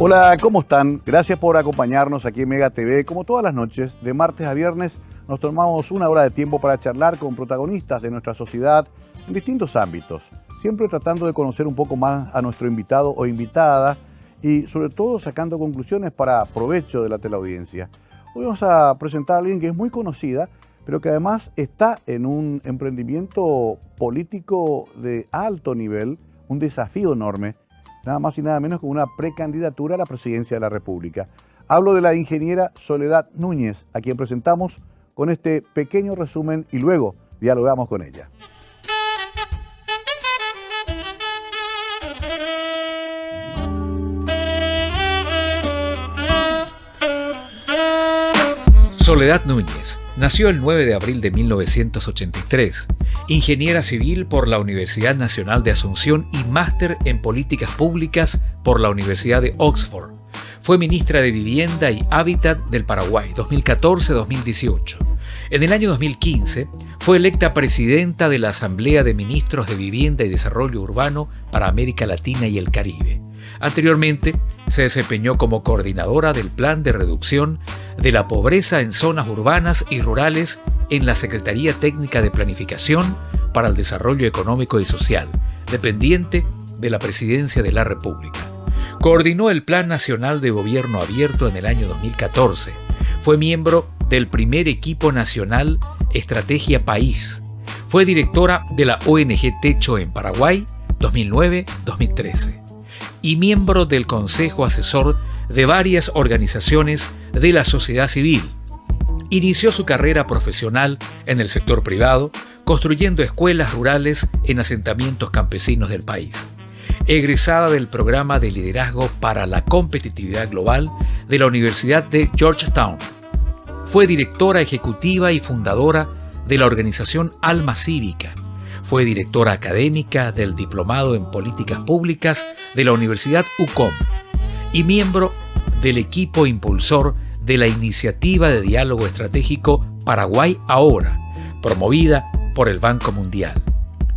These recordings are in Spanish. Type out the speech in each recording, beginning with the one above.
Hola, ¿cómo están? Gracias por acompañarnos aquí en Mega TV. Como todas las noches, de martes a viernes, nos tomamos una hora de tiempo para charlar con protagonistas de nuestra sociedad en distintos ámbitos, siempre tratando de conocer un poco más a nuestro invitado o invitada y sobre todo sacando conclusiones para provecho de la teleaudiencia. Hoy vamos a presentar a alguien que es muy conocida, pero que además está en un emprendimiento político de alto nivel, un desafío enorme, nada más y nada menos que una precandidatura a la presidencia de la República. Hablo de la ingeniera Soledad Núñez, a quien presentamos con este pequeño resumen y luego dialogamos con ella. Soledad Núñez nació el 9 de abril de 1983, ingeniera civil por la Universidad Nacional de Asunción y máster en políticas públicas por la Universidad de Oxford. Fue ministra de Vivienda y Hábitat del Paraguay 2014-2018. En el año 2015 fue electa presidenta de la Asamblea de Ministros de Vivienda y Desarrollo Urbano para América Latina y el Caribe. Anteriormente, se desempeñó como coordinadora del Plan de Reducción de la Pobreza en Zonas Urbanas y Rurales en la Secretaría Técnica de Planificación para el Desarrollo Económico y Social, dependiente de la Presidencia de la República. Coordinó el Plan Nacional de Gobierno Abierto en el año 2014. Fue miembro del primer equipo nacional Estrategia País. Fue directora de la ONG Techo en Paraguay 2009-2013. Y miembro del Consejo Asesor de varias organizaciones de la sociedad civil. Inició su carrera profesional en el sector privado, construyendo escuelas rurales en asentamientos campesinos del país. Egresada del programa de liderazgo para la competitividad global de la Universidad de Georgetown. Fue directora ejecutiva y fundadora de la organización Alma Cívica. Fue directora académica del Diplomado en Políticas Públicas de la Universidad UCOM y miembro del equipo impulsor de la Iniciativa de Diálogo Estratégico Paraguay Ahora, promovida por el Banco Mundial.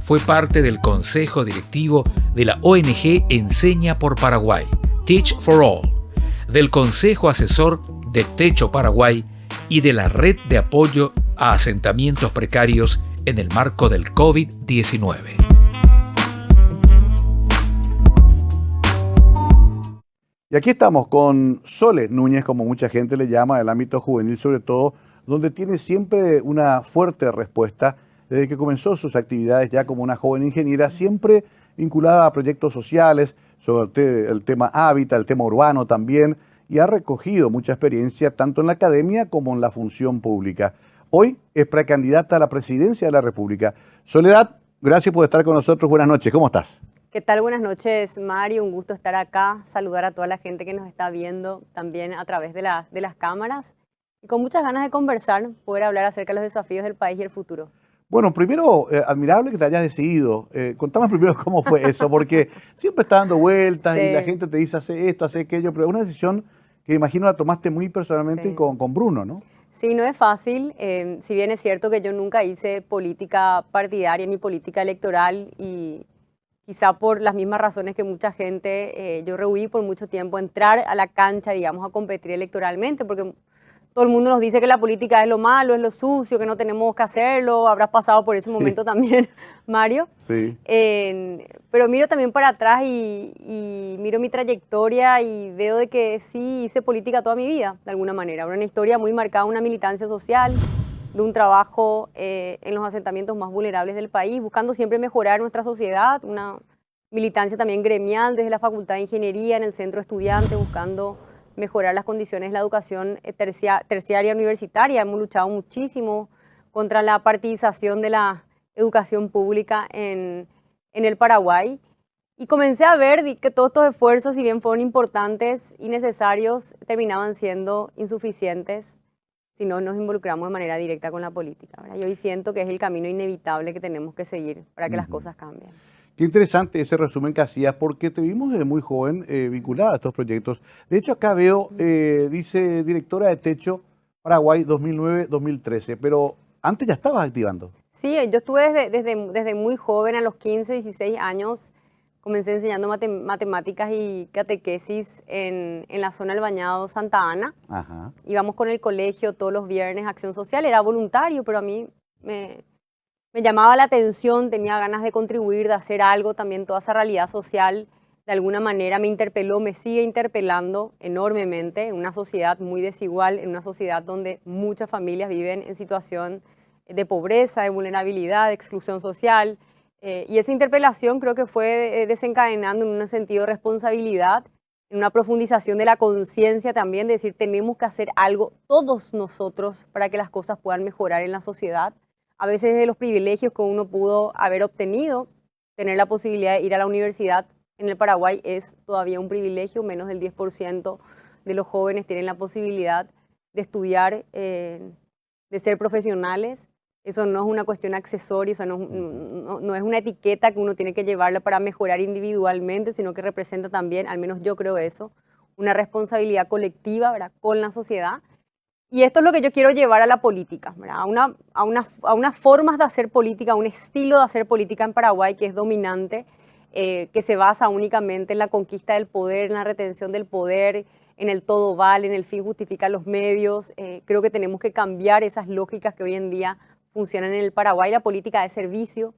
Fue parte del consejo directivo de la ONG Enseña por Paraguay, Teach for All, del consejo asesor de Techo Paraguay y de la red de apoyo a asentamientos precarios en el marco del COVID-19. Y aquí estamos con Sole Núñez, como mucha gente le llama, del ámbito juvenil sobre todo, donde tiene siempre una fuerte respuesta desde que comenzó sus actividades ya como una joven ingeniera, siempre vinculada a proyectos sociales, sobre el tema hábitat, el tema urbano también, y ha recogido mucha experiencia tanto en la academia como en la función pública. Hoy es precandidata a la presidencia de la República. Soledad, gracias por estar con nosotros. Buenas noches, ¿cómo estás? ¿Qué tal? Buenas noches, Mario. Un gusto estar acá, saludar a toda la gente que nos está viendo también a través de las cámaras y con muchas ganas de conversar, poder hablar acerca de los desafíos del país y el futuro. Bueno, primero, admirable que te hayas decidido. Contame primero cómo fue eso, porque siempre está dando vueltas y la gente te dice, hace esto, hace aquello, pero es una decisión que imagino la tomaste muy personalmente y con Bruno, ¿no? Sí, no es fácil, si bien es cierto que yo nunca hice política partidaria ni política electoral y quizá por las mismas razones que mucha gente, yo rehuí por mucho tiempo entrar a la cancha, digamos, a competir electoralmente, porque todo el mundo nos dice que la política es lo malo, es lo sucio, que no tenemos que hacerlo. Habrás pasado por ese momento también, Mario. Sí. Pero miro también para atrás y miro mi trayectoria y veo de que sí hice política toda mi vida, de alguna manera. Una historia muy marcada, una militancia social, de un trabajo en los asentamientos más vulnerables del país, buscando siempre mejorar nuestra sociedad, una militancia también gremial desde la Facultad de Ingeniería, en el Centro de Estudiantes, buscando mejorar las condiciones de la educación terciaria universitaria. Hemos luchado muchísimo contra la partidización de la educación pública en el Paraguay. Y comencé a ver que todos estos esfuerzos, si bien fueron importantes y necesarios, terminaban siendo insuficientes si no nos involucramos de manera directa con la política, ¿verdad? Y hoy siento que es el camino inevitable que tenemos que seguir para que las cosas cambien. Qué interesante ese resumen que hacías, porque te vimos desde muy joven vinculada a estos proyectos. De hecho, acá veo, dice directora de Techo Paraguay 2009-2013, pero antes ya estabas activando. Sí, yo estuve desde muy joven, a los 15, 16 años, Comencé enseñando matemáticas y catequesis en la zona del Bañado Santa Ana. Ajá. Íbamos con el colegio todos los viernes a acción social, era voluntario, pero a mí me llamaba la atención, tenía ganas de contribuir, de hacer algo, también toda esa realidad social de alguna manera me interpeló, me sigue interpelando enormemente en una sociedad muy desigual, en una sociedad donde muchas familias viven en situación de pobreza, de vulnerabilidad, de exclusión social. Y esa interpelación creo que fue desencadenando en un sentido de responsabilidad, en una profundización de la conciencia también, de decir, tenemos que hacer algo todos nosotros para que las cosas puedan mejorar en la sociedad. A veces de los privilegios que uno pudo haber obtenido, tener la posibilidad de ir a la universidad en el Paraguay es todavía un privilegio, menos del 10% de los jóvenes tienen la posibilidad de estudiar, de ser profesionales. Eso no es una cuestión accesoria, eso no es una etiqueta que uno tiene que llevarla para mejorar individualmente, sino que representa también, al menos yo creo eso, una responsabilidad colectiva, ¿verdad?, con la sociedad. Y esto es lo que yo quiero llevar a la política, ¿verdad?, a unas formas de hacer política, a un estilo de hacer política en Paraguay que es dominante, que se basa únicamente en la conquista del poder, en la retención del poder, en el todo vale, en el fin justifica los medios. Creo que tenemos que cambiar esas lógicas que hoy en día funcionan en el Paraguay. La política es servicio,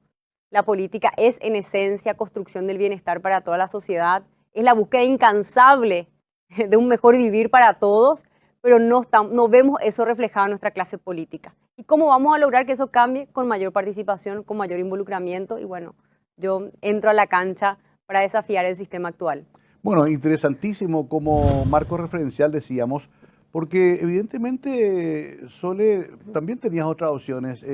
la política es en esencia construcción del bienestar para toda la sociedad, es la búsqueda incansable de un mejor vivir para todos, pero no vemos eso reflejado en nuestra clase política. ¿Y cómo vamos a lograr que eso cambie? Con mayor participación, con mayor involucramiento y bueno, yo entro a la cancha para desafiar el sistema actual. Bueno, interesantísimo como marco referencial decíamos, porque evidentemente, Sole, también tenías otras opciones.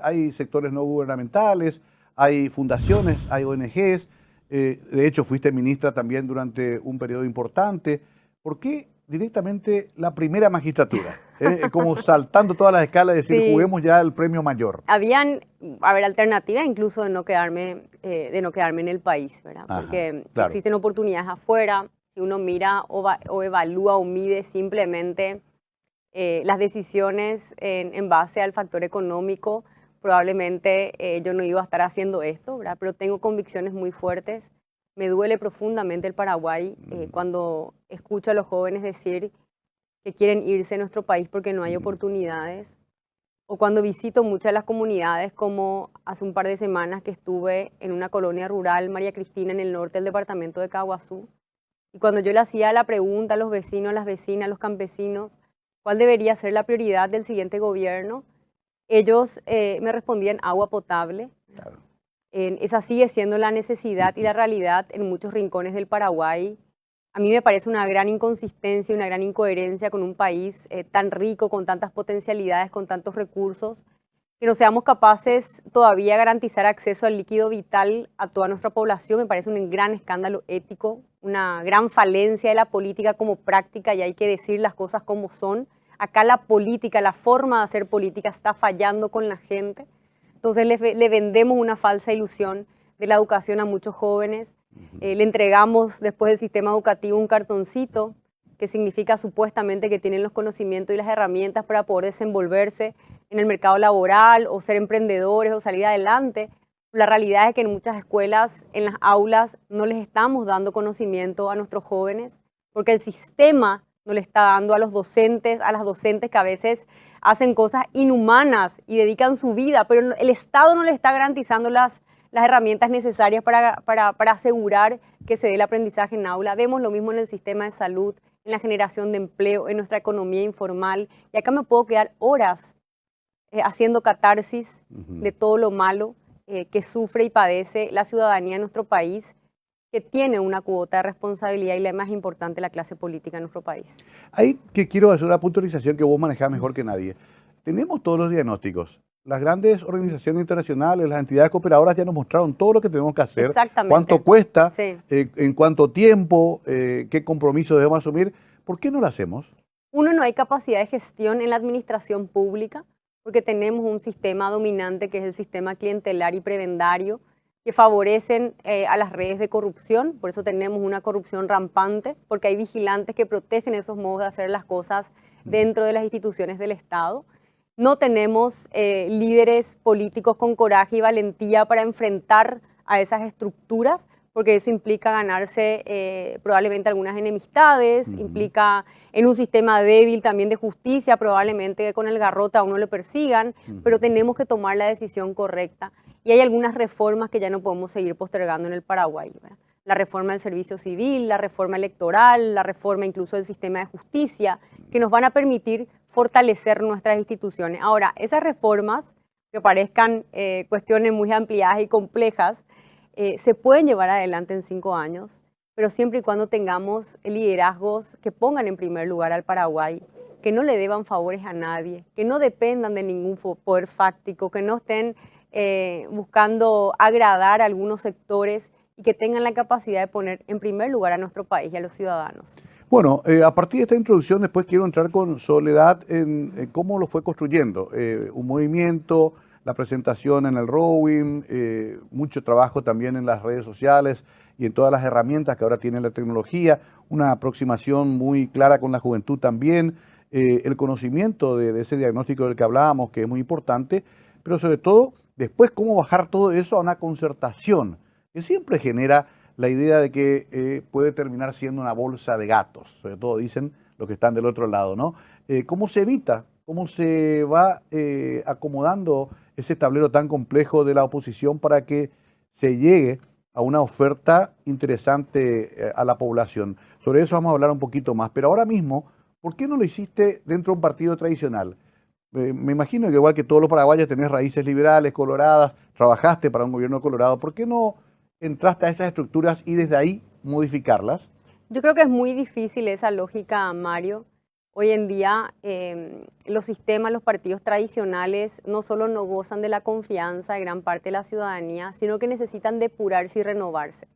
Hay sectores no gubernamentales, hay fundaciones, hay ONGs. De hecho, fuiste ministra también durante un periodo importante. ¿Por qué directamente la primera magistratura? Como saltando todas las escalas, decir, sí, juguemos ya el premio mayor. Habían, alternativas incluso de no quedarme en el país, ¿verdad? Ajá, porque claro, existen oportunidades afuera. Si uno mira o evalúa o mide simplemente las decisiones en base al factor económico, probablemente yo no iba a estar haciendo esto, ¿verdad? Pero tengo convicciones muy fuertes. Me duele profundamente el Paraguay cuando escucho a los jóvenes decir que quieren irse de nuestro país porque no hay oportunidades. O cuando visito muchas de las comunidades, como hace un par de semanas que estuve en una colonia rural, María Cristina, en el norte del departamento de Caguazú. Y cuando yo le hacía la pregunta a los vecinos, a las vecinas, a los campesinos, ¿cuál debería ser la prioridad del siguiente gobierno? Ellos me respondían agua potable. claro. Esa sigue siendo la necesidad y la realidad en muchos rincones del Paraguay. A mí me parece una gran inconsistencia, una gran incoherencia con un país tan rico, con tantas potencialidades, con tantos recursos, que no seamos capaces todavía de garantizar acceso al líquido vital a toda nuestra población. Me parece un gran escándalo ético, una gran falencia de la política como práctica, y hay que decir las cosas como son. Acá la política, la forma de hacer política está fallando con la gente. Entonces le vendemos una falsa ilusión de la educación a muchos jóvenes. Le entregamos después del sistema educativo un cartoncito que significa supuestamente que tienen los conocimientos y las herramientas para poder desenvolverse en el mercado laboral o ser emprendedores o salir adelante. La realidad es que en muchas escuelas, en las aulas, no les estamos dando conocimiento a nuestros jóvenes porque el sistema no le está dando a los docentes, a las docentes que a veces hacen cosas inhumanas y dedican su vida, pero el Estado no les está garantizando las herramientas necesarias para asegurar que se dé el aprendizaje en aula. Vemos lo mismo en el sistema de salud, en la generación de empleo, en nuestra economía informal. Y acá me puedo quedar horas haciendo catarsis de todo lo malo que sufre y padece la ciudadanía de nuestro país, que tiene una cuota de responsabilidad y la más importante, la clase política en nuestro país. Ahí que quiero hacer una puntualización que vos manejás mejor que nadie. Tenemos todos los diagnósticos. Las grandes organizaciones internacionales, las entidades cooperadoras ya nos mostraron todo lo que tenemos que hacer, cuánto cuesta, sí, en cuánto tiempo, qué compromiso debemos asumir. ¿Por qué no lo hacemos? Uno, no hay capacidad de gestión en la administración pública, porque tenemos un sistema dominante que es el sistema clientelar y prebendario, que favorecen a las redes de corrupción. Por eso tenemos una corrupción rampante, porque hay vigilantes que protegen esos modos de hacer las cosas dentro de las instituciones del Estado. No tenemos líderes políticos con coraje y valentía para enfrentar a esas estructuras, porque eso implica ganarse probablemente algunas enemistades, implica en un sistema débil también de justicia, probablemente con el garrote a uno le persigan, pero tenemos que tomar la decisión correcta. Y hay algunas reformas que ya no podemos seguir postergando en el Paraguay, ¿verdad? La reforma del servicio civil, la reforma electoral, la reforma incluso del sistema de justicia, que nos van a permitir fortalecer nuestras instituciones. Ahora, esas reformas, que parezcan cuestiones muy ampliadas y complejas, se pueden llevar adelante en 5 años, pero siempre y cuando tengamos liderazgos que pongan en primer lugar al Paraguay, que no le deban favores a nadie, que no dependan de ningún poder fáctico, que no estén buscando agradar a algunos sectores y que tengan la capacidad de poner en primer lugar a nuestro país y a los ciudadanos. Bueno, a partir de esta introducción después quiero entrar con Soledad en cómo lo fue construyendo. Un movimiento, la presentación en el Rowing, mucho trabajo también en las redes sociales y en todas las herramientas que ahora tiene la tecnología, una aproximación muy clara con la juventud también, el conocimiento de ese diagnóstico del que hablábamos, que es muy importante, pero sobre todo después cómo bajar todo eso a una concertación, que siempre genera la idea de que puede terminar siendo una bolsa de gatos, sobre todo dicen los que están del otro lado, ¿no? ¿Cómo se evita, cómo se va acomodando ese tablero tan complejo de la oposición para que se llegue a una oferta interesante a la población? Sobre eso vamos a hablar un poquito más, pero ahora mismo, ¿por qué no lo hiciste dentro de un partido tradicional? Me imagino que igual que todos los paraguayos tenés raíces liberales, coloradas, trabajaste para un gobierno colorado, ¿por qué no entraste a esas estructuras y desde ahí modificarlas? Yo creo que es muy difícil esa lógica, Mario. Hoy en día los sistemas, los partidos tradicionales no solo no gozan de la confianza de gran parte de la ciudadanía, sino que necesitan depurarse y renovarse.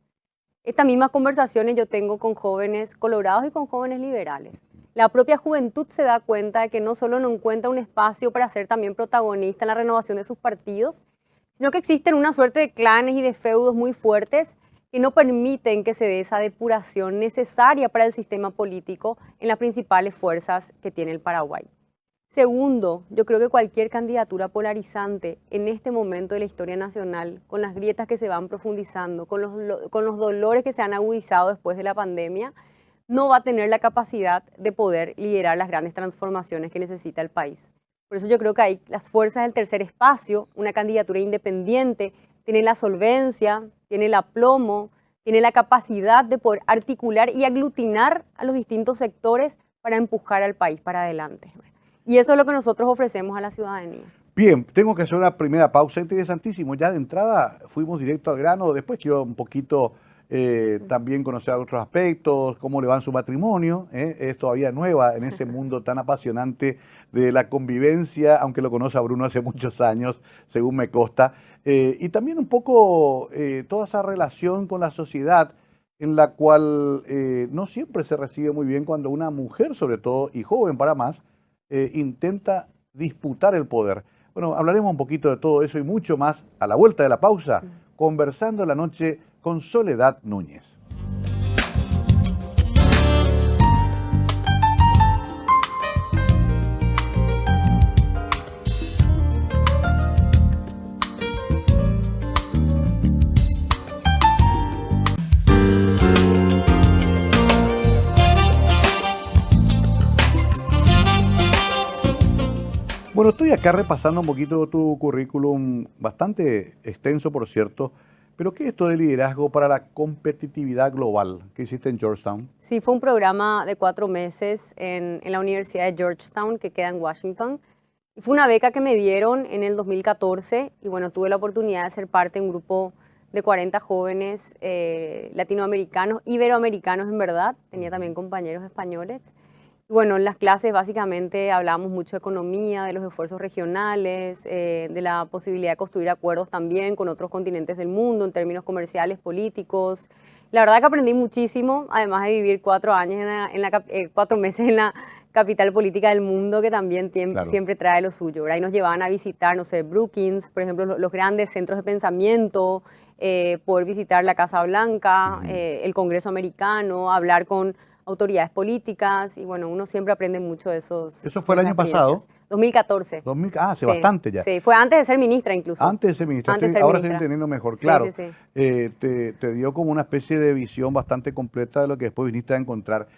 Estas mismas conversaciones yo tengo con jóvenes colorados y con jóvenes liberales. La propia juventud se da cuenta de que no solo no encuentra un espacio para ser también protagonista en la renovación de sus partidos, sino que existen una suerte de clanes y de feudos muy fuertes que no permiten que se dé esa depuración necesaria para el sistema político en las principales fuerzas que tiene el Paraguay. Segundo, yo creo que cualquier candidatura polarizante en este momento de la historia nacional, con las grietas que se van profundizando, con los dolores que se han agudizado después de la pandemia, no va a tener la capacidad de poder liderar las grandes transformaciones que necesita el país. Por eso yo creo que hay las fuerzas del tercer espacio, una candidatura independiente, tiene la solvencia, tiene el aplomo, tiene la capacidad de poder articular y aglutinar a los distintos sectores para empujar al país para adelante. Y eso es lo que nosotros ofrecemos a la ciudadanía. Bien, tengo que hacer una primera pausa. Interesantísimo. Ya de entrada fuimos directo al grano. Después quiero un poquito también conocer otros aspectos, cómo le va en su matrimonio. Es todavía nueva en ese mundo tan apasionante de la convivencia, aunque lo conoce a Bruno hace muchos años, según me consta. Y también un poco toda esa relación con la sociedad en la cual no siempre se recibe muy bien cuando una mujer, sobre todo, y joven para más, intenta disputar el poder. Bueno, hablaremos un poquito de todo eso y mucho más a la vuelta de la pausa, conversando la noche con Soledad Núñez. Bueno, estoy acá repasando un poquito tu currículum, bastante extenso, por cierto, pero ¿qué es esto de liderazgo para la competitividad global que hiciste en Georgetown? Sí, fue un programa de 4 meses en la Universidad de Georgetown, que queda en Washington. Y fue una beca que me dieron en el 2014 y bueno, tuve la oportunidad de ser parte de un grupo de 40 jóvenes latinoamericanos, iberoamericanos en verdad, tenía también compañeros españoles. Bueno, en las clases básicamente hablábamos mucho de economía, de los esfuerzos regionales, de la posibilidad de construir acuerdos también con otros continentes del mundo en términos comerciales, políticos. La verdad que aprendí muchísimo, además de vivir 4 meses en la capital política del mundo, que también Claro. siempre trae lo suyo. Ahí nos llevaban a visitar, no sé, Brookings, por ejemplo, los grandes centros de pensamiento, poder visitar la Casa Blanca, el Congreso americano, hablar con autoridades políticas y bueno, uno siempre aprende mucho de esos. ¿Eso fue el año pasado? 2014. Hace Sí, bastante ya. Sí, fue antes de ser ministra incluso. Antes de ser ministra. Antes de ser Ahora ministra. estoy entendiendo mejor. Sí, Claro, sí, sí. te dio como una especie de visión bastante completa de lo que después viniste a encontrar.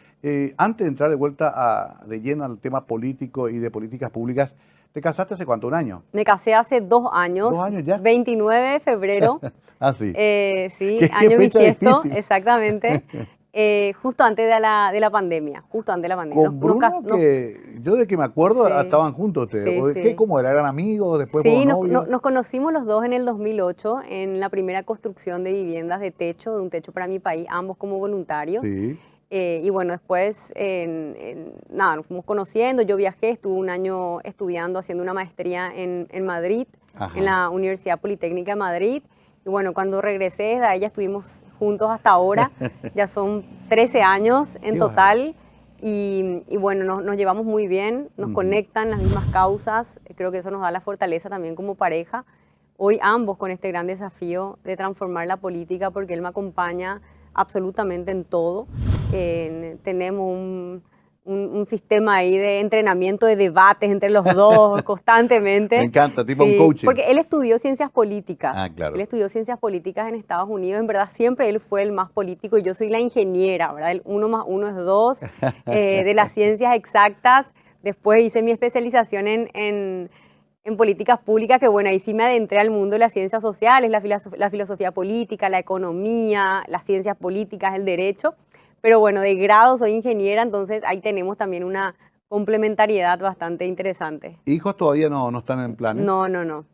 Antes de entrar de vuelta de lleno al tema político y de políticas públicas, ¿te casaste hace cuánto? ¿Un año? Me casé hace 2 años. 2 años ya. 29 de febrero. Ah, sí. Sí, ¿Qué año fecha bisiesto, difícil? exactamente. Justo antes de la pandemia. Justo antes de la pandemia. Con Bruno, que yo de que me acuerdo Sí, estaban juntos ustedes. sí, ¿Qué, sí. cómo era? ¿Eran amigos? ¿Después Sí, fueron novios? nos conocimos los dos en el 2008 en la primera construcción de viviendas de techo, de un techo para mi país, ambos como voluntarios. Sí. Y bueno, después, nada, nos fuimos conociendo. Yo viajé, estuve un año estudiando, haciendo una maestría en Madrid, Ajá. en la Universidad Politécnica de Madrid. Y bueno, cuando regresé desde ahí ya estuvimos juntos hasta ahora. Ya son 13 años en Qué total. Y bueno, nos llevamos muy bien, nos Ujú. conectan las mismas causas. Creo que eso nos da la fortaleza también como pareja. Hoy ambos con este gran desafío de transformar la política, porque él me acompaña absolutamente en todo. Tenemos un sistema ahí de entrenamiento, de debates entre los dos constantemente. Me encanta, tipo un Sí, coaching. porque él estudió ciencias políticas. Ah, claro. Él estudió ciencias políticas en Estados Unidos. En verdad, siempre él fue el más político y yo soy la ingeniera, ¿verdad? El 1 más 1 es 2, de las ciencias exactas. Después hice mi especialización en políticas públicas, que bueno, ahí sí me adentré al mundo de las ciencias sociales, la filosofía política, la economía, las ciencias políticas, el derecho. Pero bueno, de grado soy ingeniera, entonces ahí tenemos también una complementariedad bastante interesante. ¿Hijos todavía no están en planes? No.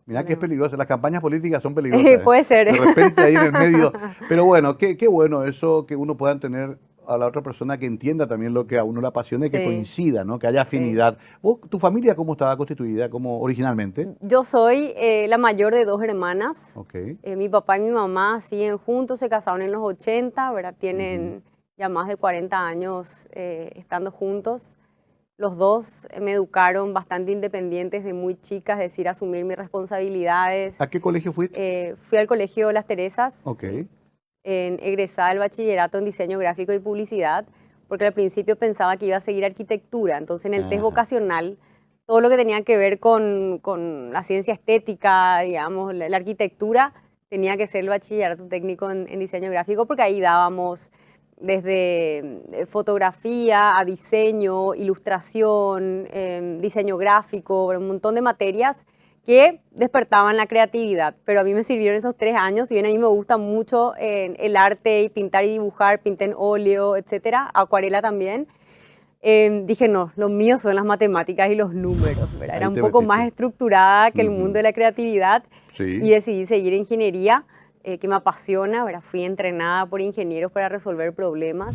Mirá que es No. peligroso, las campañas políticas son peligrosas. Puede ser. De repente ahí en el medio. Pero bueno, qué bueno eso, que uno pueda tener a la otra persona que entienda también lo que a uno le apasiona y que Sí. coincida, ¿no? Que haya afinidad. ¿Vos, tu familia cómo estaba constituida, como originalmente? Yo soy la mayor de 2 hermanas. Ok. Mi papá y mi mamá siguen juntos, se casaron en los 80, ¿verdad? Tienen ya más de 40 años estando juntos. Los dos me educaron bastante independientes de muy chicas, es decir, asumir mis responsabilidades. ¿A qué colegio fuiste? Fui al colegio Las Teresas, Ok. egresada del bachillerato en diseño gráfico y publicidad, porque al principio pensaba que iba a seguir arquitectura. Entonces en el test Ajá. vocacional, todo lo que tenía que ver con la ciencia estética, digamos, la arquitectura, tenía que ser el bachillerato técnico en diseño gráfico, porque ahí dábamos desde fotografía a diseño, ilustración, diseño gráfico, un montón de materias que despertaban la creatividad. Pero a mí me sirvieron esos 3 años, si bien a mí me gusta mucho el arte y pintar y dibujar, pinté en óleo, etcétera, acuarela también. Dije, no, lo mío son las matemáticas y los números, ¿verdad? Era Ahí un te poco metiste. más estructurada que el Ujú. mundo de la creatividad Sí. y decidí seguir ingeniería, que me apasiona, ¿verdad? Fui entrenada por ingenieros para resolver problemas.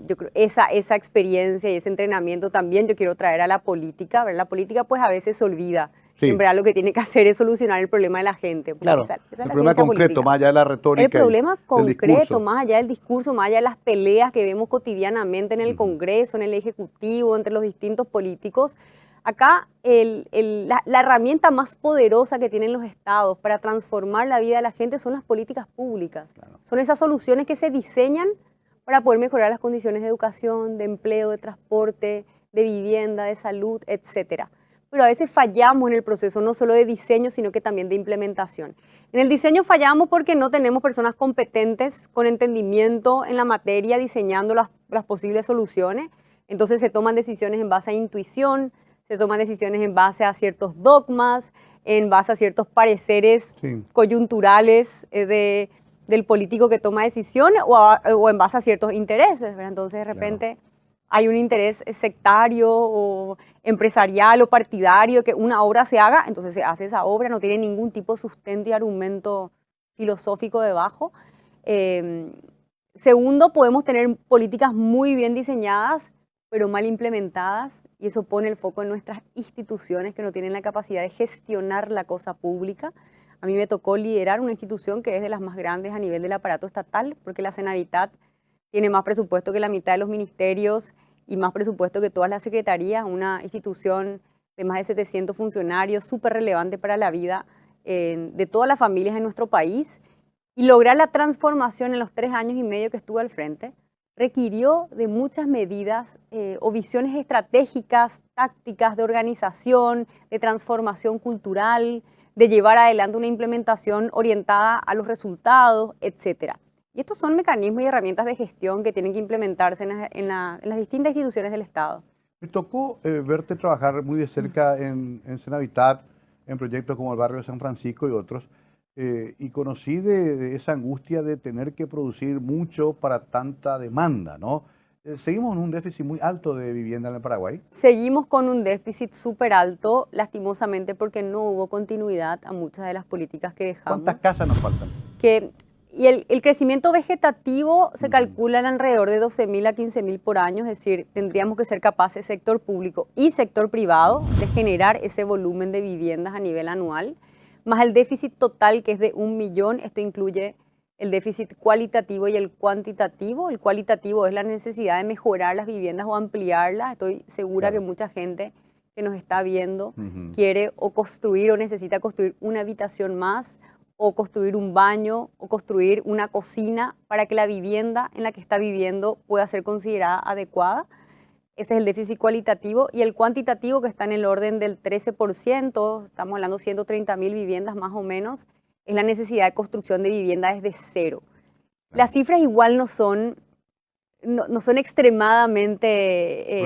Yo creo esa experiencia y ese entrenamiento también yo quiero traer a la política, ¿verdad? La política pues a veces se olvida. Sí. En verdad lo que tiene que hacer es solucionar el problema de la gente. Porque Claro. esa es El la problema ciencia concreto, política. más allá de la retórica. El problema del concreto, discurso. más allá del discurso, más allá de las peleas que vemos cotidianamente en el Congreso, en el Ejecutivo, entre los distintos políticos, acá la herramienta más poderosa que tienen los estados para transformar la vida de la gente son las políticas públicas. Claro. Son esas soluciones que se diseñan para poder mejorar las condiciones de educación, de empleo, de transporte, de vivienda, de salud, etcétera. Pero a veces fallamos en el proceso no solo de diseño, sino que también de implementación. En el diseño fallamos porque no tenemos personas competentes con entendimiento en la materia diseñando las posibles soluciones. Entonces se toman decisiones en base a intuición, se toman decisiones en base a ciertos dogmas, en base a ciertos pareceres Sí. coyunturales del político que toma decisiones o en base a ciertos intereses, ¿verdad? Entonces de repente hay un interés sectario o empresarial o partidario que una obra se haga, entonces se hace esa obra, no tiene ningún tipo de sustento y argumento filosófico debajo. Segundo, podemos tener políticas muy bien diseñadas, pero mal implementadas, y eso pone el foco en nuestras instituciones que no tienen la capacidad de gestionar la cosa pública. A mí me tocó liderar una institución que es de las más grandes a nivel del aparato estatal, porque la Senavitat tiene más presupuesto que la mitad de los ministerios y más presupuesto que todas las secretarías, una institución de más de 700 funcionarios, súper relevante para la vida de todas las familias en nuestro país. Y lograr la transformación en los 3 años y medio que estuve al frente requirió de muchas medidas o visiones estratégicas, tácticas de organización, de transformación cultural, de llevar adelante una implementación orientada a los resultados, etc. Y estos son mecanismos y herramientas de gestión que tienen que implementarse en las distintas instituciones del Estado. Me tocó verte trabajar muy de cerca en Senavitat, en proyectos como el barrio de San Francisco y otros, y conocí de esa angustia de tener que producir mucho para tanta demanda, ¿no? Seguimos en un déficit muy alto de vivienda en el Paraguay. Seguimos con un déficit súper alto, lastimosamente porque no hubo continuidad a muchas de las políticas que dejamos. ¿Cuántas casas nos faltan? Y el crecimiento vegetativo se calcula en alrededor de 12.000 a 15.000 por año, es decir, tendríamos que ser capaces, sector público y sector privado, de generar ese volumen de viviendas a nivel anual, más el déficit total que es de 1 millón. Esto incluye el déficit cualitativo y el cuantitativo. El cualitativo es la necesidad de mejorar las viviendas o ampliarlas. Estoy segura que mucha gente que nos está viendo quiere o construir o necesita construir una habitación más, o construir un baño, o construir una cocina para que la vivienda en la que está viviendo pueda ser considerada adecuada. Ese es el déficit cualitativo. Y el cuantitativo, que está en el orden del 13%, estamos hablando de 130.000 viviendas más o menos, es la necesidad de construcción de viviendas desde cero. Las cifras igual no son extremadamente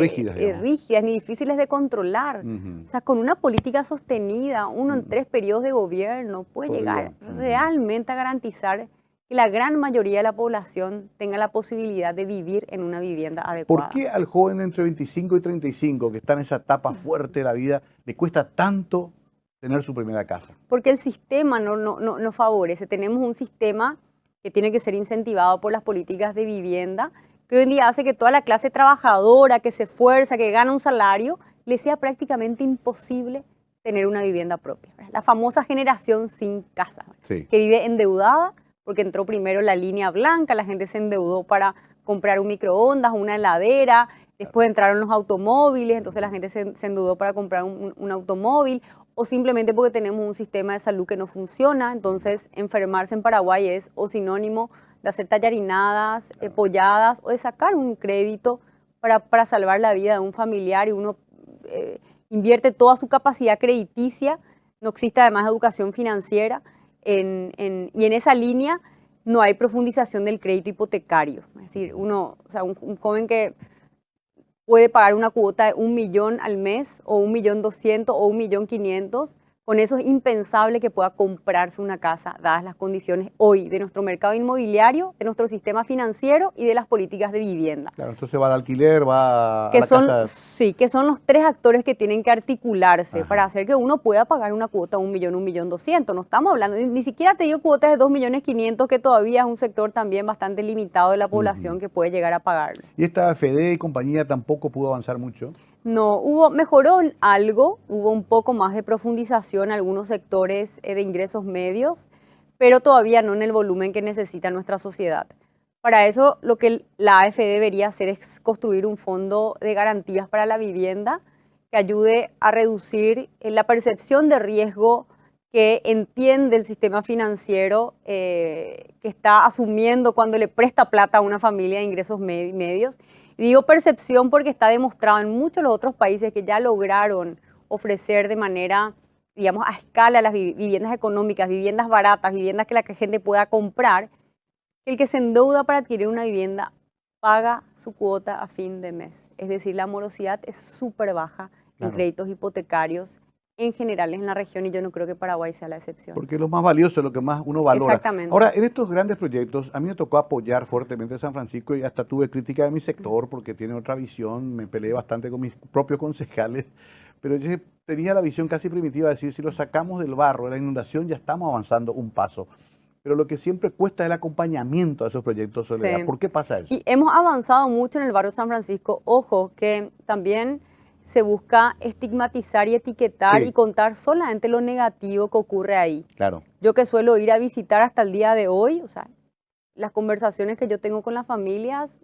rígidas ni difíciles de controlar. O sea, con una política sostenida, uno en 3 periodos de gobierno puede llegar realmente a garantizar que la gran mayoría de la población tenga la posibilidad de vivir en una vivienda adecuada. ¿Por qué al joven entre 25 y 35, que está en esa etapa fuerte de la vida, le cuesta tanto tener su primera casa? Porque el sistema no favorece. Tenemos un sistema que tiene que ser incentivado por las políticas de vivienda, que hoy en día hace que toda la clase trabajadora, que se esfuerza, que gana un salario, le sea prácticamente imposible tener una vivienda propia. La famosa generación sin casa, que vive endeudada, porque entró primero la línea blanca, la gente se endeudó para comprar un microondas, una heladera, después entraron los automóviles, entonces la gente se endeudó para comprar un automóvil, o simplemente porque tenemos un sistema de salud que no funciona. Entonces enfermarse en Paraguay es o sinónimo de hacer tallarinadas, polladas, o de sacar un crédito para salvar la vida de un familiar, y uno invierte toda su capacidad crediticia. No existe además educación financiera, y en esa línea no hay profundización del crédito hipotecario. Es decir, un joven que puede pagar una cuota de 1 millón al mes, o 1.200.000 o 1.500.000, con eso es impensable que pueda comprarse una casa, dadas las condiciones hoy de nuestro mercado inmobiliario, de nuestro sistema financiero y de las políticas de vivienda. Claro, entonces va al alquiler, va a la casa. Sí, que son los 3 actores que tienen que articularse para hacer que uno pueda pagar una cuota de 1 millón, 1.200.000. No estamos hablando, ni siquiera te digo cuotas de 2.500.000, que todavía es un sector también bastante limitado de la población que puede llegar a pagarlo. ¿Y esta FD y compañía tampoco pudo avanzar mucho? No, mejoró en algo, hubo un poco más de profundización en algunos sectores de ingresos medios, pero todavía no en el volumen que necesita nuestra sociedad. Para eso, lo que la AFD debería hacer es construir un fondo de garantías para la vivienda que ayude a reducir la percepción de riesgo que entiende el sistema financiero que está asumiendo cuando le presta plata a una familia de ingresos medios. Y digo percepción porque está demostrado en muchos de los otros países que ya lograron ofrecer de manera, digamos, a escala las viviendas económicas, viviendas baratas, viviendas que la gente pueda comprar, que el que se endeuda para adquirir una vivienda paga su cuota a fin de mes. Es decir, la morosidad es súper baja en créditos hipotecarios en general en la región, y yo no creo que Paraguay sea la excepción. Porque lo más valioso es lo que más uno valora. Exactamente. Ahora, en estos grandes proyectos, a mí me tocó apoyar fuertemente San Francisco, y hasta tuve crítica de mi sector porque tiene otra visión. Me peleé bastante con mis propios concejales, pero yo tenía la visión casi primitiva de decir, si lo sacamos del barro, de la inundación, ya estamos avanzando un paso. Pero lo que siempre cuesta es el acompañamiento de esos proyectos, Soledad. Sí. ¿Por qué pasa eso? Y hemos avanzado mucho en el barrio San Francisco. Ojo, que también se busca estigmatizar y etiquetar y contar solamente lo negativo que ocurre ahí. Claro. Yo, que suelo ir a visitar hasta el día de hoy, o sea, las conversaciones que yo tengo con las familias,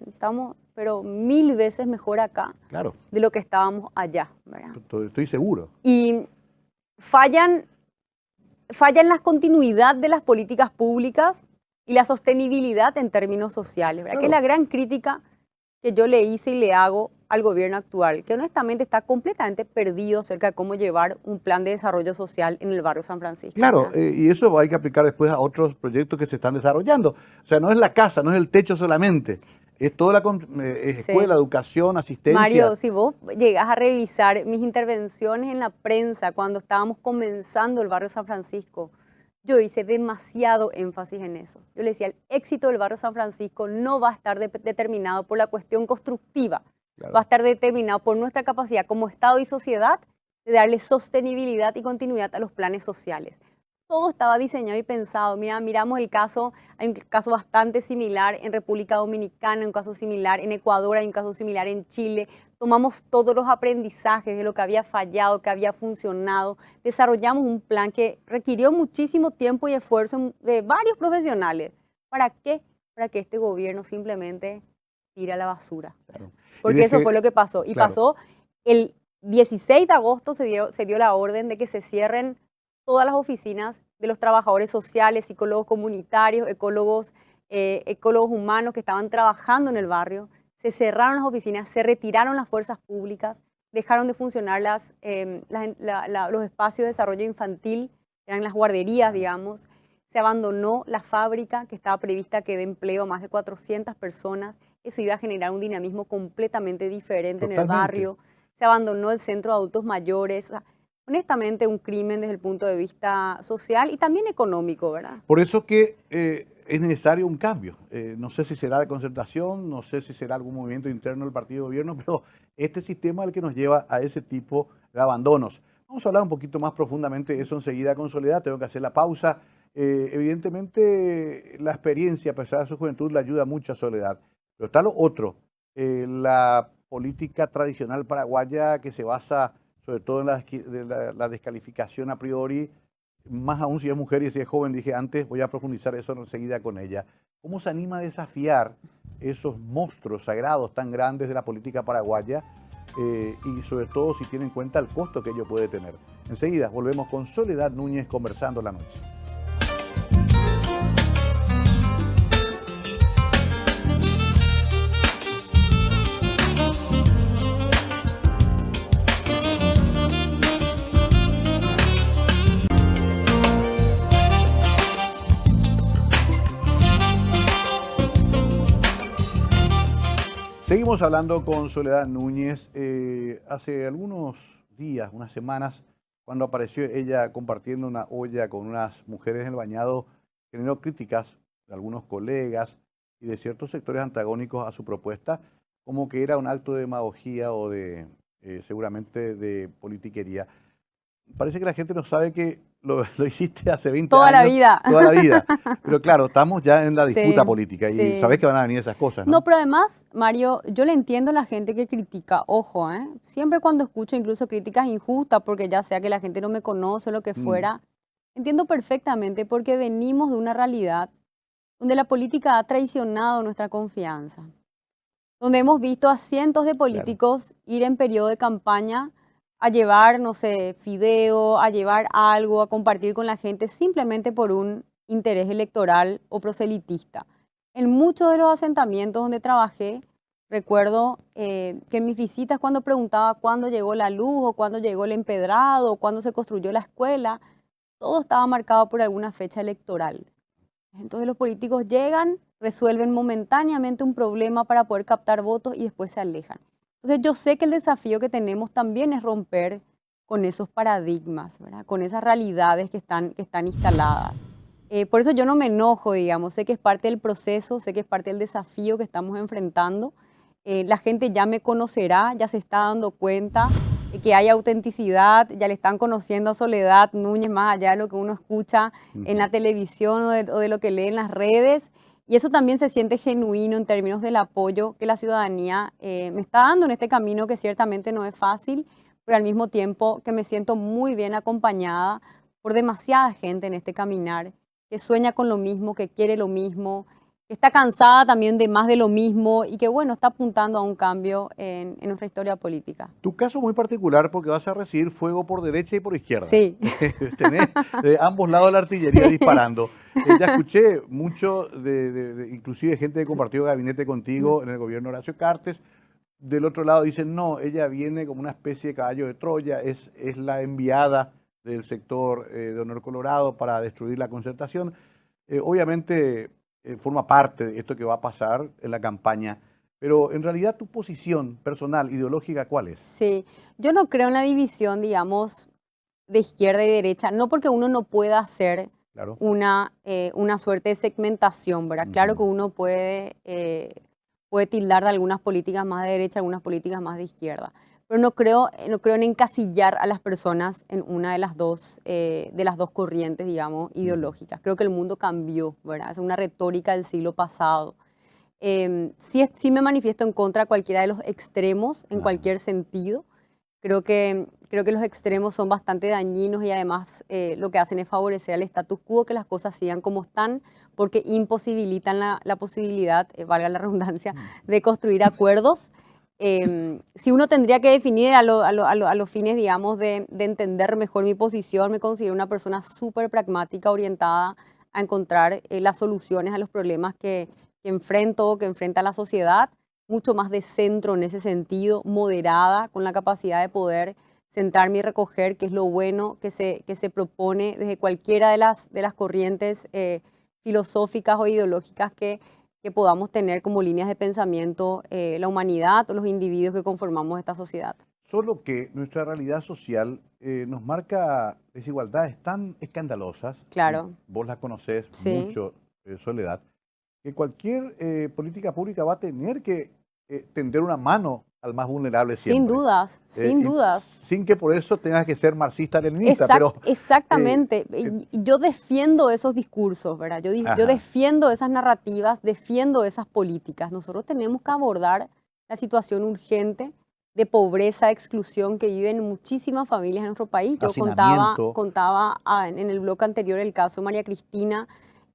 estamos, pero 1000 veces mejor acá de lo que estábamos allá, ¿verdad? Estoy seguro. Y fallan la continuidad de las políticas públicas y la sostenibilidad en términos sociales, ¿verdad? Claro. Que es la gran crítica que yo le hice y le hago al gobierno actual, que honestamente está completamente perdido acerca de cómo llevar un plan de desarrollo social en el barrio San Francisco. Claro, ¿verdad? y eso hay que aplicar después a otros proyectos que se están desarrollando. O sea, no es la casa, no es el techo solamente, es toda la es Sí. escuela, educación, asistencia. Mario, si vos llegás a revisar mis intervenciones en la prensa cuando estábamos comenzando el barrio San Francisco, yo hice demasiado énfasis en eso. Yo le decía, el éxito del barrio San Francisco no va a estar determinado por la cuestión constructiva, Claro. va a estar determinado por nuestra capacidad como Estado y sociedad de darle sostenibilidad y continuidad a los planes sociales. Todo estaba diseñado y pensado. Mira, miramos el caso, hay un caso bastante similar en República Dominicana, un caso similar en Ecuador, hay un caso similar en Chile. Tomamos todos los aprendizajes de lo que había fallado, que había funcionado. Desarrollamos un plan que requirió muchísimo tiempo y esfuerzo de varios profesionales. ¿Para qué? Para que este gobierno simplemente tire a la basura. Claro. Porque eso fue lo que pasó. Y claro. pasó el 16 de agosto se dio la orden de que se cierren todas las oficinas de los trabajadores sociales, psicólogos comunitarios, ecólogos humanos que estaban trabajando en el barrio. Se cerraron las oficinas, se retiraron las fuerzas públicas, dejaron de funcionar los espacios de desarrollo infantil, eran las guarderías, digamos. Se abandonó la fábrica que estaba prevista que dé empleo a más de 400 personas. Eso iba a generar un dinamismo completamente diferente en el barrio. Se abandonó el centro de adultos mayores. O sea, honestamente, un crimen desde el punto de vista social y también económico, ¿verdad? Por eso que es necesario un cambio. No sé si será la concertación, no sé si será algún movimiento interno del partido de gobierno, pero este sistema es el que nos lleva a ese tipo de abandonos. Vamos a hablar un poquito más profundamente de eso enseguida con Soledad. Tengo que hacer la pausa. Evidentemente, la experiencia, a pesar de su juventud, le ayuda mucho a Soledad. Pero está lo otro, la política tradicional paraguaya que se basa sobre todo en la descalificación a priori, más aún si es mujer y si es joven, dije antes, voy a profundizar eso enseguida con ella. ¿Cómo se anima a desafiar esos monstruos sagrados tan grandes de la política paraguaya y sobre todo si tiene en cuenta el costo que ello puede tener? Enseguida volvemos con Soledad Núñez conversando la noche. Seguimos hablando con Soledad Núñez. Hace algunos días, unas semanas, cuando apareció ella compartiendo una olla con unas mujeres en el bañado, generó críticas de algunos colegas y de ciertos sectores antagónicos a su propuesta, como que era un acto de demagogía o de seguramente de politiquería. Parece que la gente no sabe que lo hiciste hace 20 Toda años. la vida. Toda la vida. Pero claro, estamos ya en la disputa Sí, política y sí. sabés que van a venir esas cosas, ¿no? No, pero además, Mario, yo le entiendo a la gente que critica, ojo, siempre cuando escucho incluso críticas injustas, porque ya sea que la gente no me conoce o lo que fuera, entiendo perfectamente porque venimos de una realidad donde la política ha traicionado nuestra confianza, donde hemos visto a cientos de políticos ir en periodo de campaña a llevar, no sé, fideo, a llevar algo, a compartir con la gente simplemente por un interés electoral o proselitista. En muchos de los asentamientos donde trabajé, recuerdo que en mis visitas cuando preguntaba cuándo llegó la luz o cuándo llegó el empedrado o cuándo se construyó la escuela, todo estaba marcado por alguna fecha electoral. Entonces los políticos llegan, resuelven momentáneamente un problema para poder captar votos y después se alejan. Entonces yo sé que el desafío que tenemos también es romper con esos paradigmas, ¿verdad? Con esas realidades que están instaladas. Por eso yo no me enojo, digamos, sé que es parte del proceso, sé que es parte del desafío que estamos enfrentando. La gente ya me conocerá, ya se está dando cuenta que hay autenticidad, ya le están conociendo a Soledad Núñez más allá de lo que uno escucha en la televisión o de lo que lee en las redes. Y eso también se siente genuino en términos del apoyo que la ciudadanía me está dando en este camino que ciertamente no es fácil, pero al mismo tiempo que me siento muy bien acompañada por demasiada gente en este caminar, que sueña con lo mismo, que quiere lo mismo, que está cansada también de más de lo mismo y que, bueno, está apuntando a un cambio en nuestra historia política. Tu caso muy particular porque vas a recibir fuego por derecha y por izquierda. Sí. Tenés de ambos lados la artillería Sí. disparando. Ya escuché mucho, inclusive gente que compartió gabinete contigo en el gobierno de Horacio Cartes. Del otro lado dicen, no, ella viene como una especie de caballo de Troya, es la enviada del sector de Honor Colorado para destruir la concertación. Obviamente forma parte de esto que va a pasar en la campaña, pero en realidad tu posición personal, ideológica, ¿cuál es? Sí, yo no creo en la división, digamos, de izquierda y derecha, no porque uno no pueda hacer Claro. una suerte de segmentación, ¿verdad? Claro que uno puede tildar de algunas políticas más de derecha, algunas políticas más de izquierda, pero no creo en encasillar a las personas en una de las dos corrientes, digamos, ideológicas. Creo que el mundo cambió, ¿verdad? Es una retórica del siglo pasado. Sí me manifiesto en contra de cualquiera de los extremos, en cualquier sentido. Creo que los extremos son bastante dañinos y además lo que hacen es favorecer al status quo, que las cosas sigan como están, porque imposibilitan la posibilidad, valga la redundancia, de construir acuerdos. Si uno tendría que definir a los fines, digamos, de entender mejor mi posición, me considero una persona súper pragmática, orientada a encontrar las soluciones a los problemas que enfrenta la sociedad, mucho más de centro en ese sentido, moderada, con la capacidad de poder sentarme y recoger qué es lo bueno que se propone desde cualquiera de las corrientes filosóficas o ideológicas que podamos tener como líneas de pensamiento la humanidad o los individuos que conformamos esta sociedad. Solo que nuestra realidad social nos marca desigualdades tan escandalosas, Claro. vos las conocés Sí. mucho, Soledad, que cualquier política pública va a tener que tender una mano al más vulnerable siempre. Sin dudas, sin Y dudas. sin que por eso tengas que ser marxista-leninista, pero... Exactamente. Y yo defiendo esos discursos, ¿verdad? Yo Ajá. defiendo esas narrativas, defiendo esas políticas. Nosotros tenemos que abordar la situación urgente de pobreza, de exclusión que viven muchísimas familias en nuestro país. Yo Hacinamiento. contaba en el bloque anterior el caso de María Cristina,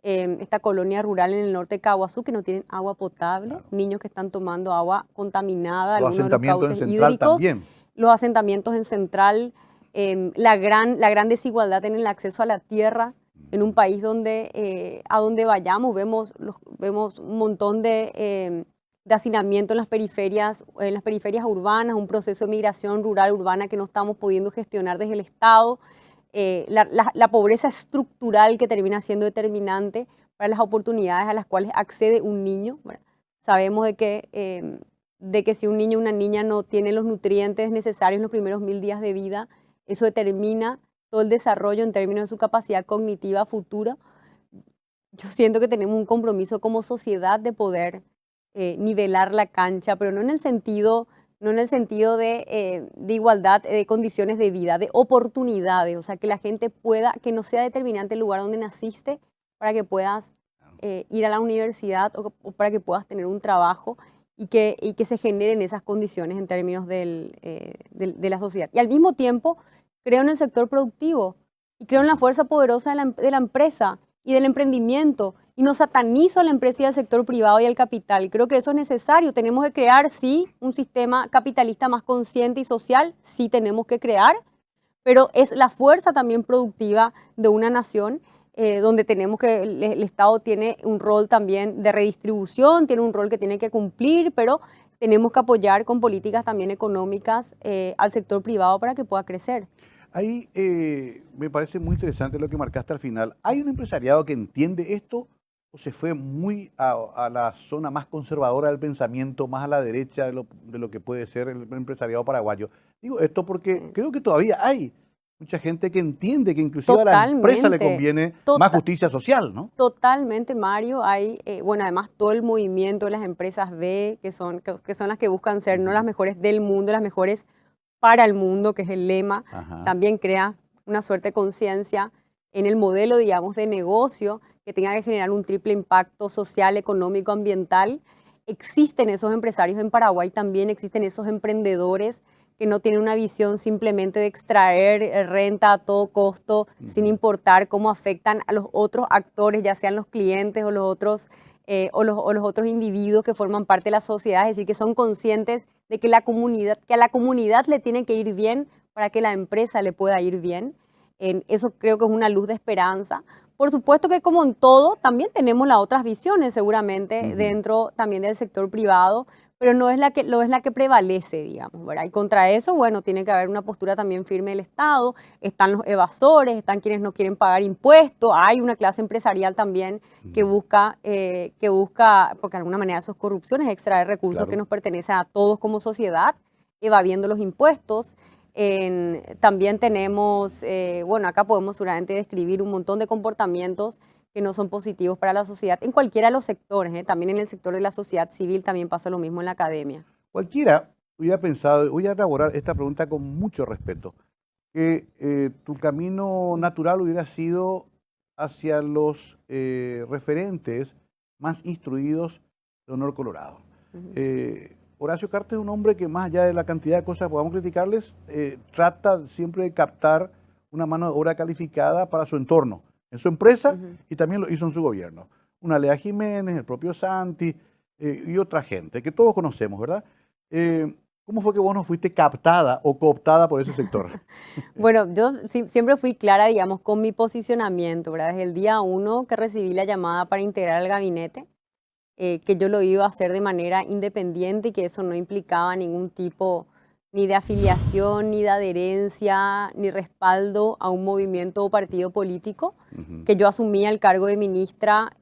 esta colonia rural en el norte de Caguazú, que no tienen agua potable, Claro. niños que están tomando agua contaminada, Los algunos de los asentamientos en cauces Central hídricos, también. los asentamientos en Central, la gran desigualdad en el acceso a la tierra, en un país donde a donde vayamos vemos un montón de hacinamiento en las periferias urbanas, un proceso de migración rural urbana que no estamos pudiendo gestionar desde el Estado. La pobreza estructural que termina siendo determinante para las oportunidades a las cuales accede un niño. Bueno, sabemos de que si un niño o una niña no tiene los nutrientes necesarios en los primeros 1000 días de vida, eso determina todo el desarrollo en términos de su capacidad cognitiva futura. Yo siento que tenemos un compromiso como sociedad de poder nivelar la cancha, pero no en el sentido de igualdad de condiciones de vida, de oportunidades, o sea, que la gente pueda, que no sea determinante el lugar donde naciste para que puedas ir a la universidad o para que puedas tener un trabajo y que se generen esas condiciones en términos de la sociedad. Y al mismo tiempo, creo en el sector productivo y creo en la fuerza poderosa de la empresa y del emprendimiento. Y no satanizo a la empresa y al sector privado y al capital. Creo que eso es necesario. Tenemos que crear, sí, un sistema capitalista más consciente y social. Sí, tenemos que crear. Pero es la fuerza también productiva de una nación donde tenemos que, el Estado tiene un rol también de redistribución, tiene un rol que tiene que cumplir, pero tenemos que apoyar con políticas también económicas al sector privado para que pueda crecer. Ahí me parece muy interesante lo que marcaste al final. ¿Hay un empresariado que entiende esto o se fue muy a la zona más conservadora del pensamiento, más a la derecha de lo que puede ser el empresariado paraguayo? Digo esto porque creo que todavía hay mucha gente que entiende que inclusive a la empresa le conviene más justicia social, ¿no? Totalmente, Mario. Hay, bueno, además todo el movimiento de las empresas B, que son las que buscan ser no las mejores del mundo, las mejores para el mundo, que es el lema, también crea una suerte de conciencia en el modelo, digamos, de negocio que tenga que generar un triple impacto social, económico, ambiental. Existen esos empresarios en Paraguay, también existen esos emprendedores que no tienen una visión simplemente de extraer renta a todo costo, sin importar cómo afectan a los otros actores, ya sean los clientes o los otros o los otros individuos que forman parte de la sociedad, es decir, que son conscientes de que a la comunidad le tiene que ir bien para que la empresa le pueda ir bien. Eso creo que es una luz de esperanza. Por supuesto que como en todo, también tenemos las otras visiones seguramente dentro también del sector privado, pero no es la que prevalece, digamos, ¿verdad? Y contra eso, bueno, tiene que haber una postura también firme del Estado. Están los evasores, están quienes no quieren pagar impuestos, hay una clase empresarial también que busca, porque de alguna manera eso es corrupción, es extraer recursos que nos pertenecen a todos como sociedad, evadiendo los impuestos. También tenemos, bueno, acá podemos seguramente describir un montón de comportamientos que no son positivos para la sociedad, en cualquiera de los sectores, también en el sector de la sociedad civil también pasa lo mismo en la academia. Cualquiera hubiera pensado, voy a elaborar esta pregunta con mucho respeto, que tu camino natural hubiera sido hacia los referentes más instruidos de Honor Colorado. Horacio Cartes es un hombre que más allá de la cantidad de cosas que podamos criticarles, trata siempre de captar una mano de obra calificada para su entorno, en su empresa y también lo hizo en su gobierno. Una Lea Jiménez, el propio Santi y otra gente que todos conocemos, ¿verdad? ¿Cómo fue que vos no fuiste captada o cooptada por ese sector? Bueno, yo siempre fui clara, digamos, con mi posicionamiento, ¿verdad? Desde el día 1 que recibí la llamada para integrar el gabinete, que yo lo iba a hacer de manera independiente y que eso no implicaba ningún tipo ni de afiliación, ni de adherencia, ni respaldo a un movimiento o partido político, que yo asumía el cargo de ministra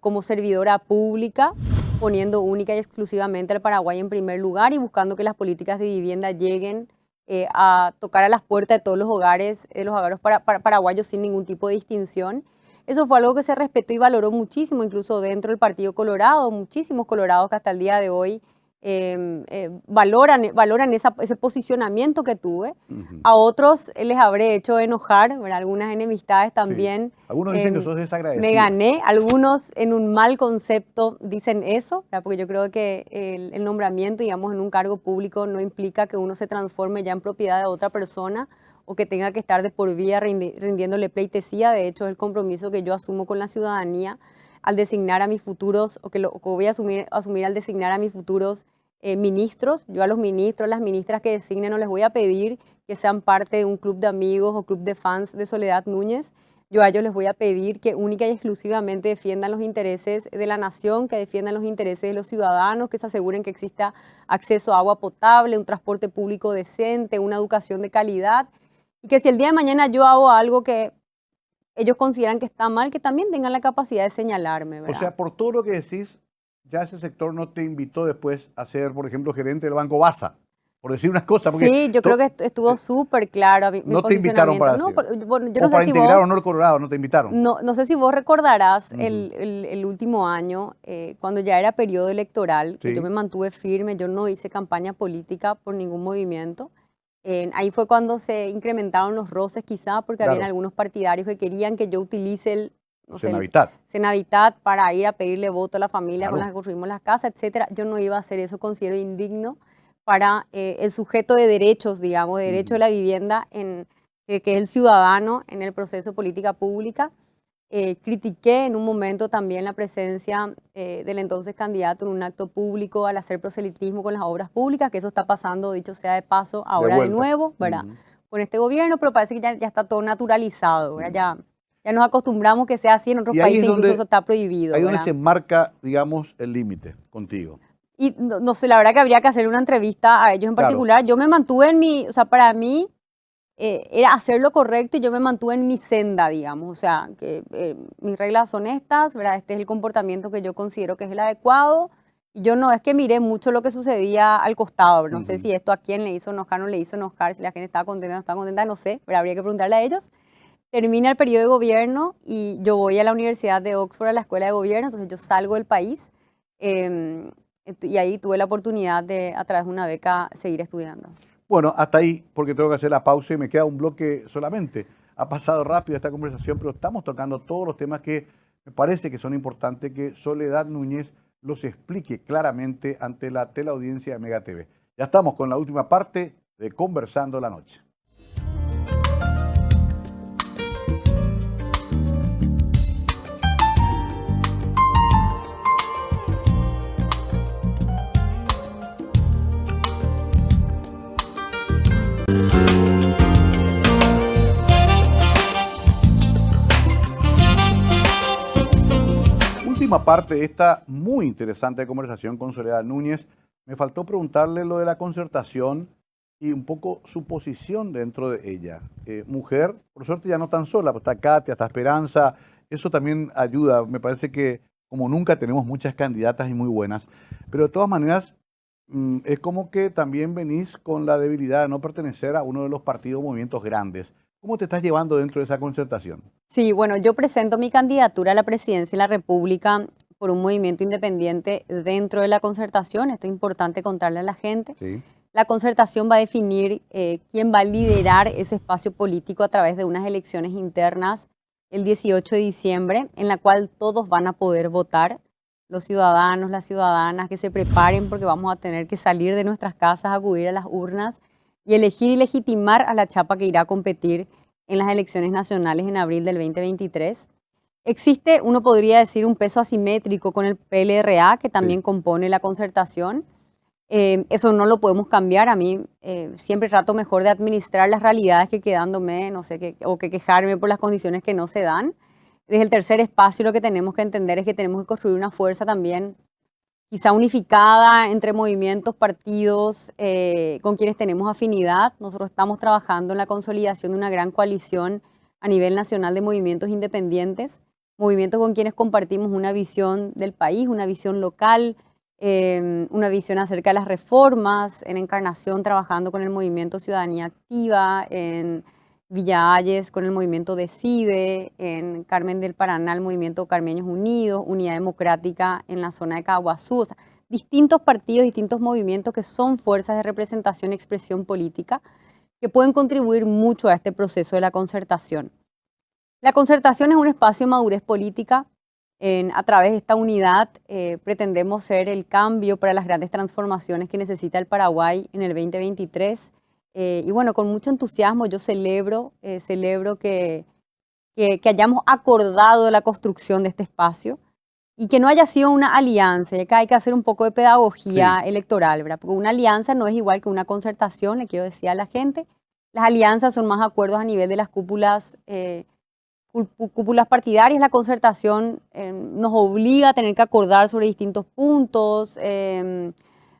como servidora pública, poniendo única y exclusivamente al Paraguay en primer lugar y buscando que las políticas de vivienda lleguen a tocar a las puertas de todos los hogares paraguayos sin ningún tipo de distinción. Eso fue algo que se respetó y valoró muchísimo, incluso dentro del Partido Colorado, muchísimos colorados que hasta el día de hoy valoran ese posicionamiento que tuve. A otros les habré hecho enojar, ¿verdad? Algunas enemistades también. Sí. Algunos dicen que sos desagradecido. Me gané, algunos en un mal concepto dicen eso, ¿verdad? Porque yo creo que el nombramiento, digamos, en un cargo público no implica que uno se transforme ya en propiedad de otra persona o que tenga que estar de por vida rindiéndole pleitesía. De hecho, es el compromiso que yo asumo con la ciudadanía al designar a mis futuros, o que voy a asumir al designar a mis futuros ministros. Yo a los ministros, las ministras que designen, no les voy a pedir que sean parte de un club de amigos o club de fans de Soledad Núñez. Yo a ellos les voy a pedir que única y exclusivamente defiendan los intereses de la nación, que defiendan los intereses de los ciudadanos, que se aseguren que exista acceso a agua potable, un transporte público decente, una educación de calidad, y que si el día de mañana yo hago algo que ellos consideran que está mal, que también tengan la capacidad de señalarme, ¿verdad? O sea, por todo lo que decís, ya ese sector no te invitó después a ser, por ejemplo, gerente del Banco Baza, por decir unas cosas. Sí, yo creo que estuvo súper claro mi no te invitaron para no, decir. bueno, yo no o sé para si integrar vos, Honor Colorado, no te invitaron. no sé si vos recordarás el último año, cuando ya era periodo electoral, que yo me mantuve firme, yo no hice campaña política por ningún movimiento. Ahí fue cuando se incrementaron los roces quizá, porque habían algunos partidarios que querían que yo utilice el Cenavitat para ir a pedirle voto a la familia con la que construimos las casas, etcétera. Yo no iba a hacer eso, considero indigno para el sujeto de derechos, digamos, de derecho de la vivienda, que es el ciudadano en el proceso de política pública. Critiqué en un momento también la presencia del entonces candidato en un acto público al hacer proselitismo con las obras públicas, que eso está pasando, dicho sea de paso, ahora de nuevo, ¿verdad? Con este gobierno, pero parece que ya está todo naturalizado, ¿verdad? Ya nos acostumbramos que sea así, en otros países incluso eso está prohibido. Ahí es donde se marca, digamos, el límite contigo. Y no sé, la verdad que habría que hacer una entrevista a ellos en particular. Yo me mantuve en o sea, para mí era hacer lo correcto y yo me mantuve en mi senda, digamos. O sea, que mis reglas son estas, ¿verdad? Este es el comportamiento que yo considero que es el adecuado. Y yo no es que miré mucho lo que sucedía al costado. No sé si esto a quién le hizo enojar, no le hizo enojar, si la gente estaba contenta o no estaba contenta, no sé, pero habría que preguntarle a ellos. Termina el periodo de gobierno y yo voy a la Universidad de Oxford, a la escuela de gobierno, entonces yo salgo del país y ahí tuve la oportunidad de, a través de una beca, seguir estudiando. Bueno, hasta ahí, porque tengo que hacer la pausa y me queda un bloque solamente. Ha pasado rápido esta conversación, pero estamos tocando todos los temas que me parece que son importantes que Soledad Núñez los explique claramente ante la teleaudiencia de Mega TV. Ya estamos con la última parte de Conversando la Noche. última parte de esta muy interesante conversación con Soledad Núñez, me faltó preguntarle lo de la concertación y un poco su posición dentro de ella. Mujer, por suerte ya no tan sola, pues está Katia, está Esperanza, eso también ayuda. Me parece que como nunca tenemos muchas candidatas y muy buenas, pero de todas maneras es como que también venís con la debilidad de no pertenecer a uno de los partidos o movimientos grandes. ¿Cómo te estás llevando dentro de esa concertación? Sí, bueno, yo presento mi candidatura a la presidencia de la República por un movimiento independiente dentro de la concertación. Esto es importante contarle a la gente. Sí, La concertación va a definir quién va a liderar ese espacio político a través de unas elecciones internas el 18 de diciembre, en la cual todos van a poder votar, los ciudadanos, las ciudadanas, que se preparen porque vamos a tener que salir de nuestras casas, acudir a las urnas y elegir y legitimar a la chapa que irá a competir en las elecciones nacionales en abril del 2023. Existe, uno podría decir, un peso asimétrico con el PLRA, que también compone la concertación. Eso no lo podemos cambiar. A mí siempre trato mejor de administrar las realidades que quedándome, no sé, o que quejarme por las condiciones que no se dan. Desde el tercer espacio lo que tenemos que entender es que tenemos que construir una fuerza también quizá unificada entre movimientos, partidos, con quienes tenemos afinidad. Nosotros estamos trabajando en la consolidación de una gran coalición a nivel nacional de movimientos independientes, movimientos con quienes compartimos una visión del país, una visión local, una visión acerca de las reformas, en Encarnación trabajando con el movimiento Ciudadanía Activa, en Villa Ayes con el movimiento Decide, en Carmen del Paraná el movimiento Carmeños Unidos, Unidad Democrática en la zona de Caguazú. O sea, distintos partidos, distintos movimientos que son fuerzas de representación y expresión política que pueden contribuir mucho a este proceso de la concertación. La concertación es un espacio de madurez política. A través de esta unidad pretendemos ser el cambio para las grandes transformaciones que necesita el Paraguay en el 2023. Y bueno, con mucho entusiasmo yo celebro que hayamos acordado la construcción de este espacio y que no haya sido una alianza, ya que hay que hacer un poco de pedagogía electoral, ¿verdad? Porque una alianza no es igual que una concertación, le quiero decir a la gente. Las alianzas son más acuerdos a nivel de las cúpulas partidarias. La concertación nos obliga a tener que acordar sobre distintos puntos,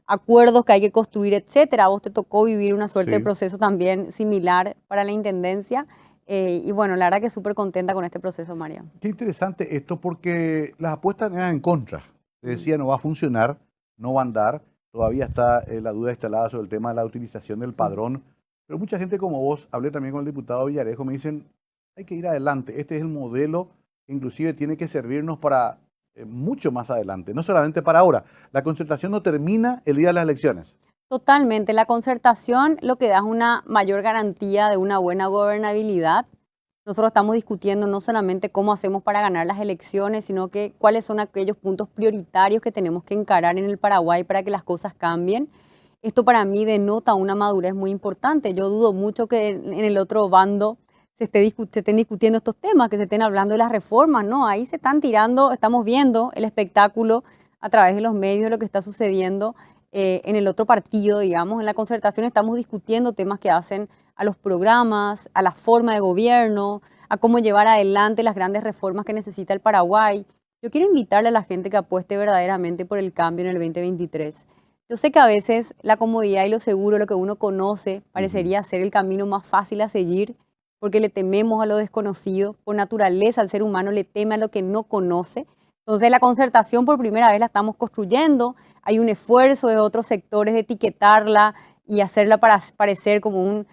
acuerdos que hay que construir, etcétera. A vos te tocó vivir una suerte de proceso también similar para la intendencia. Y bueno, la verdad que súper contenta con este proceso, María. qué interesante esto porque las apuestas eran en contra. Se decía no va a funcionar, no va a andar. Todavía está la duda instalada sobre el tema de la utilización del padrón. Pero mucha gente como vos, hablé también con el diputado Villarejo, me dicen hay que ir adelante. Este es el modelo que inclusive tiene que servirnos para mucho más adelante, no solamente para ahora. La concertación no termina el día de las elecciones. Totalmente. La concertación lo que da es una mayor garantía de una buena gobernabilidad. Nosotros estamos discutiendo no solamente cómo hacemos para ganar las elecciones, sino que cuáles son aquellos puntos prioritarios que tenemos que encarar en el Paraguay para que las cosas cambien. Esto para mí denota una madurez muy importante. Yo dudo mucho que en el otro bando se estén discutiendo estos temas, que se estén hablando de las reformas, ¿no? Ahí se están tirando, estamos viendo el espectáculo a través de los medios de lo que está sucediendo en el otro partido, digamos. En la concertación estamos discutiendo temas que hacen a los programas, a la forma de gobierno, a cómo llevar adelante las grandes reformas que necesita el Paraguay. Yo quiero invitarle a la gente que apueste verdaderamente por el cambio en el 2023. Yo sé que a veces la comodidad y lo seguro, lo que uno conoce, parecería ser el camino más fácil a seguir, porque le tememos a lo desconocido. Por naturaleza, el ser humano le teme a lo que no conoce. Entonces, la concertación por primera vez la estamos construyendo. Hay un esfuerzo de otros sectores de etiquetarla y hacerla para parecer como un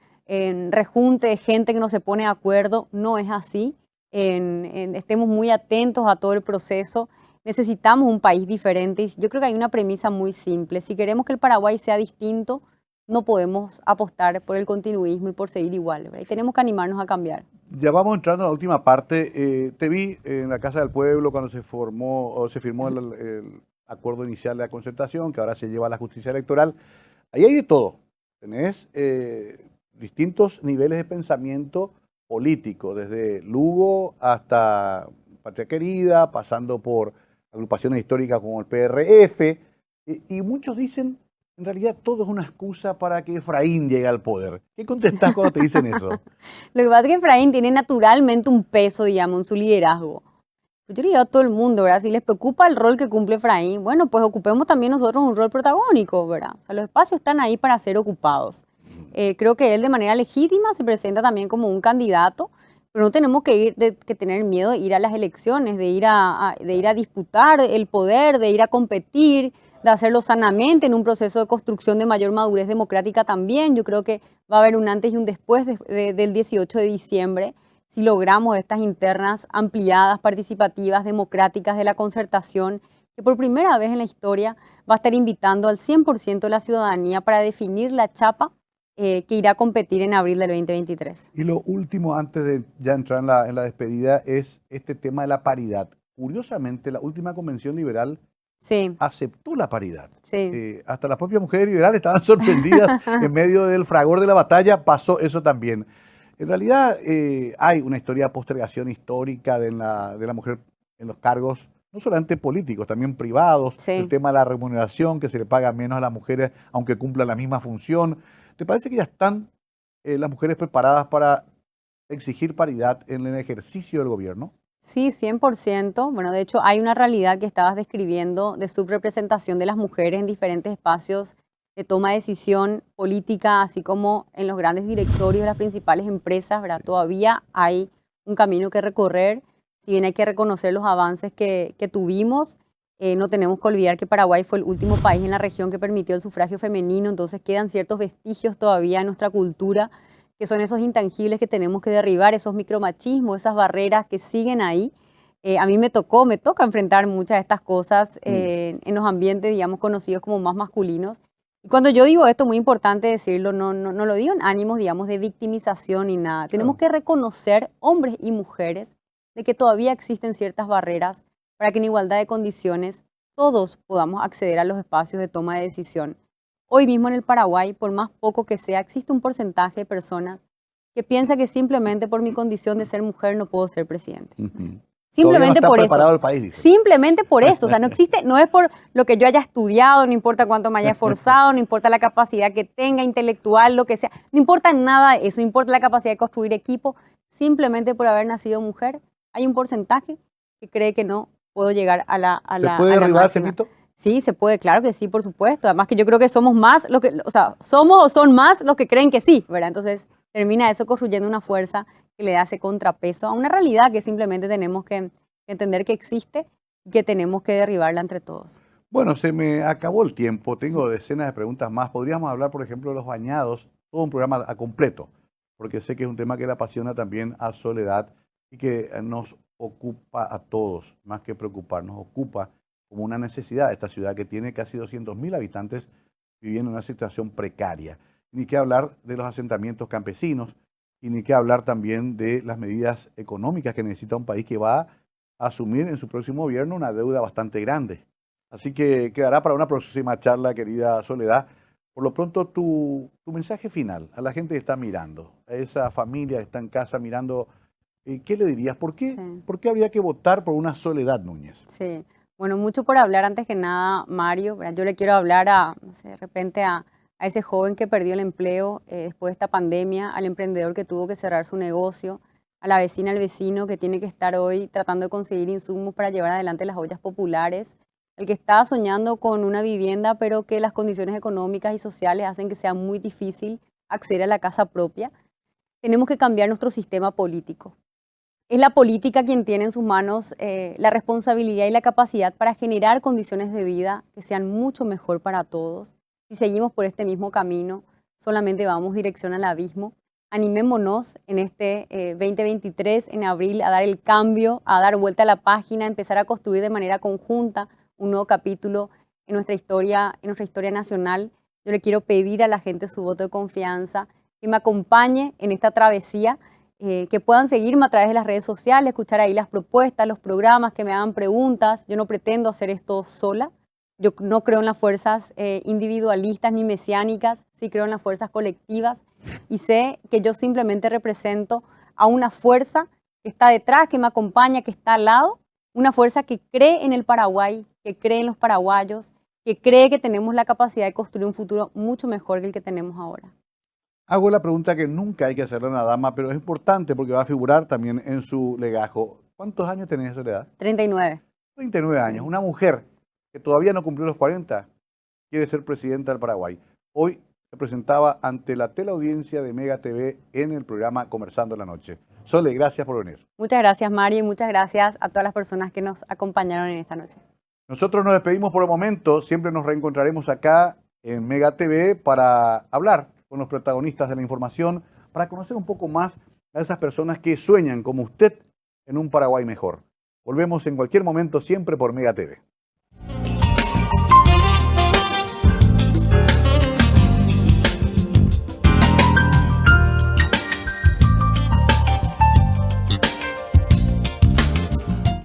rejunte de gente que no se pone de acuerdo. No es así. Estemos muy atentos a todo el proceso. Necesitamos un país diferente. Y yo creo que hay una premisa muy simple. Si queremos que el Paraguay sea distinto, no podemos apostar por el continuismo y por seguir igual, ¿verdad? Y tenemos que animarnos a cambiar. Ya vamos entrando a la última parte. Te vi en la Casa del Pueblo cuando se firmó el acuerdo inicial de la concertación, que ahora se lleva a la justicia electoral. Ahí hay de todo. Tenés distintos niveles de pensamiento político, desde Lugo hasta Patria Querida, pasando por agrupaciones históricas como el PRF, y muchos dicen, en realidad todo es una excusa para que Efraín llegue al poder. ¿Qué contestás cuando te dicen eso? Lo que pasa es que Efraín tiene naturalmente un peso, digamos, en su liderazgo. Yo diría a todo el mundo, ¿verdad? Si les preocupa el rol que cumple Efraín, bueno, pues ocupemos también nosotros un rol protagónico, ¿verdad? O sea, los espacios están ahí para ser ocupados. Creo que él de manera legítima se presenta también como un candidato, pero no tenemos que tener miedo de ir a las elecciones, de ir a disputar el poder, de ir a competir, de hacerlo sanamente en un proceso de construcción de mayor madurez democrática también. Yo creo que va a haber un antes y un después del 18 de diciembre si logramos estas internas ampliadas, participativas, democráticas de la concertación, que por primera vez en la historia va a estar invitando al 100% de la ciudadanía para definir la chapa que irá a competir en abril del 2023. Y lo último, antes de ya entrar en la despedida, es este tema de la paridad. Curiosamente, la última convención liberal Sí, aceptó la paridad. sí. Hasta las propias mujeres liberales estaban sorprendidas en medio del fragor de la batalla, pasó eso también. En realidad hay una historia de postergación histórica de la mujer en los cargos, no solamente políticos, también privados, Sí. el tema de la remuneración, que se le paga menos a las mujeres aunque cumplan la misma función. ¿Te parece que ya están las mujeres preparadas para exigir paridad en el ejercicio del gobierno? Sí, 100%. Bueno, de hecho hay una realidad que estabas describiendo de subrepresentación de las mujeres en diferentes espacios de toma de decisión política, así como en los grandes directorios de las principales empresas, ¿verdad? Todavía hay un camino que recorrer, si bien hay que reconocer los avances que tuvimos, no tenemos que olvidar que Paraguay fue el último país en la región que permitió el sufragio femenino, entonces quedan ciertos vestigios todavía en nuestra cultura que son esos intangibles que tenemos que derribar, esos micromachismos, esas barreras que siguen ahí. A mí me toca enfrentar muchas de estas cosas en los ambientes, digamos, conocidos como más masculinos. Y cuando yo digo esto, muy importante decirlo, no lo digo en ánimos, digamos, de victimización ni nada. Tenemos que reconocer, hombres y mujeres, de que todavía existen ciertas barreras para que en igualdad de condiciones todos podamos acceder a los espacios de toma de decisión. Hoy mismo en el Paraguay, por más poco que sea, existe un porcentaje de personas que piensa que simplemente por mi condición de ser mujer no puedo ser presidente. Todavía no Simplemente está por preparado eso. el país, dice. Simplemente por eso. O sea, no existe, no es por lo que yo haya estudiado, no importa cuánto me haya esforzado, no importa la capacidad que tenga intelectual, lo que sea. No importa nada de eso, no importa la capacidad de construir equipo. Simplemente por haber nacido mujer, hay un porcentaje que cree que no puedo llegar a la ¿Se puede derribar ese máxima. mito? Sí, se puede, claro que sí, por supuesto. Además que yo creo que somos más lo que, o sea, somos o son más los que creen que sí, ¿verdad? Entonces termina eso construyendo una fuerza que le da ese contrapeso a una realidad que simplemente tenemos que entender que existe y que tenemos que derribarla entre todos. Bueno, se me acabó el tiempo, tengo decenas de preguntas más. Podríamos hablar, por ejemplo, de los bañados, todo un programa a completo, porque sé que es un tema que le apasiona también a Soledad y que nos ocupa a todos, más que preocupar, nos ocupa como una necesidad esta ciudad que tiene casi 200.000 habitantes viviendo en una situación precaria. Ni que hablar de los asentamientos campesinos y ni que hablar también de las medidas económicas que necesita un país que va a asumir en su próximo gobierno una deuda bastante grande. Así que quedará para una próxima charla, querida Soledad. Por lo pronto, tu mensaje final a la gente que está mirando, a esa familia que está en casa mirando, ¿qué le dirías? ¿Por qué, Sí. ¿Por qué habría que votar por una Soledad Núñez? Sí. Bueno, mucho por hablar antes que nada, Mario, ¿verdad? Yo le quiero hablar no sé, de repente a ese joven que perdió el empleo después de esta pandemia, al emprendedor que tuvo que cerrar su negocio, a la vecina, al vecino que tiene que estar hoy tratando de conseguir insumos para llevar adelante las ollas populares, el que está soñando con una vivienda, pero que las condiciones económicas y sociales hacen que sea muy difícil acceder a la casa propia. Tenemos que cambiar nuestro sistema político. Es la política quien tiene en sus manos la responsabilidad y la capacidad para generar condiciones de vida que sean mucho mejor para todos. Si seguimos por este mismo camino, solamente vamos dirección al abismo. Animémonos en este 2023, en abril, a dar el cambio, a dar vuelta a la página, a empezar a construir de manera conjunta un nuevo capítulo en nuestra historia nacional. Yo le quiero pedir a la gente su voto de confianza, que me acompañe en esta travesía, que puedan seguirme a través de las redes sociales, escuchar ahí las propuestas, los programas, que me hagan preguntas. Yo no pretendo hacer esto sola. Yo no creo en las fuerzas individualistas ni mesiánicas, sí creo en las fuerzas colectivas y sé que yo simplemente represento a una fuerza que está detrás, que me acompaña, que está al lado, una fuerza que cree en el Paraguay, que cree en los paraguayos, que cree que tenemos la capacidad de construir un futuro mucho mejor que el que tenemos ahora. Hago la pregunta que nunca hay que hacerle a una dama, pero es importante porque va a figurar también en su legajo. ¿Cuántos años tenés, Soledad? 39. 39 años. Una mujer que todavía no cumplió los 40 quiere ser presidenta del Paraguay. Hoy se presentaba ante la teleaudiencia de Mega TV en el programa Conversando en la Noche. Sole, gracias por venir. Muchas gracias, Mario, y muchas gracias a todas las personas que nos acompañaron en esta noche. Nosotros nos despedimos por el momento. Siempre nos reencontraremos acá en Mega TV para hablar con los protagonistas de la información, para conocer un poco más a esas personas que sueñan, como usted, en un Paraguay mejor. Volvemos en cualquier momento, siempre por Mega TV.